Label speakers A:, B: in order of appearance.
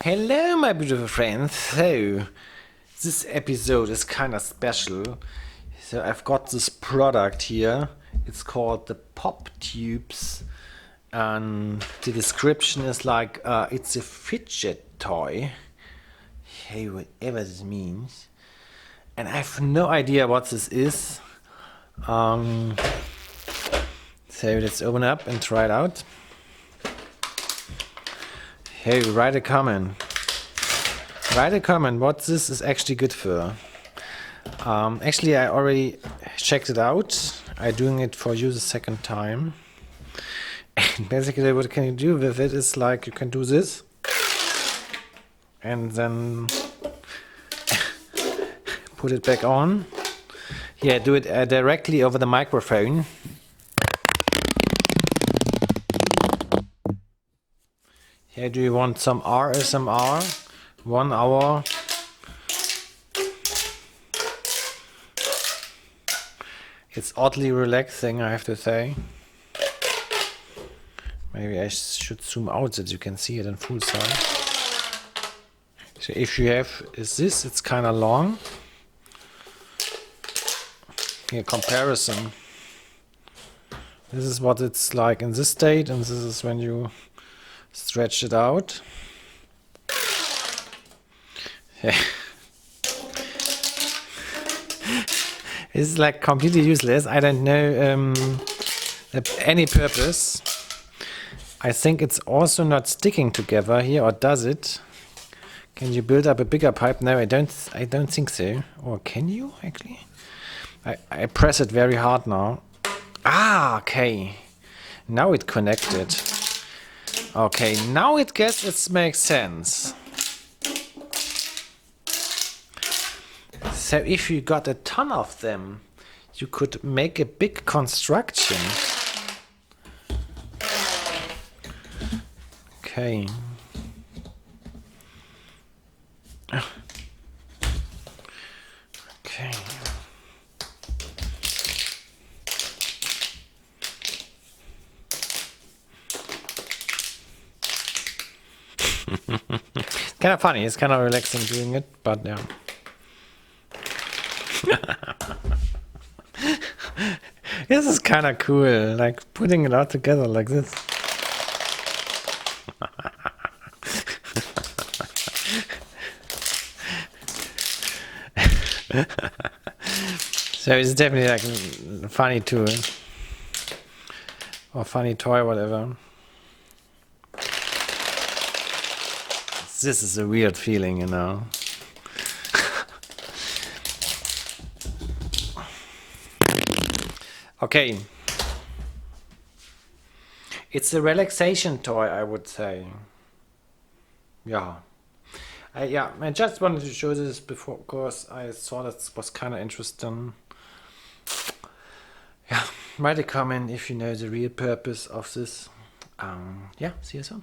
A: Hello, my beautiful friends. So, this episode is kind of special. So, I've got this product here. It's called the Pop Tubes. And the description is like, it's a fidget toy. Hey, whatever this means. And I have no idea what this is. So, let's open up and try it out. Hey, write a comment. Write a comment what this is actually good for. Actually, I already checked it out. I'm doing it for you the second time. And basically, what can you do with it is like you can do this. And then put it back on. Yeah, do it directly over the microphone. Here, do you want some ASMR? 1 hour. It's oddly relaxing, I have to say. Maybe I should zoom out so that you can see it in full size. So if you have this, it's kind of long. Here, comparison. This is what it's like in this state, and this is when you stretch it out. Yeah. It's like completely useless. I don't know any purpose. I think it's also not sticking together here, or does it? Can you build up a bigger pipe? No, I don't think so. Or can you actually? I press it very hard now. Ah, okay. Now it connected. Okay, now it makes sense. So if you got a ton of them, you could make a big construction. Okay. Okay. It's kind of funny. It's kind of relaxing doing it, but yeah. This is kind of cool, like putting it all together like this. So it's definitely like a funny tool or funny toy, whatever. This is a weird feeling, you know. Okay. It's a relaxation toy, I would say. Yeah. I just wanted to show this before, because I thought it was kind of interesting. Yeah, write a comment if you know the real purpose of this. Yeah, see you soon.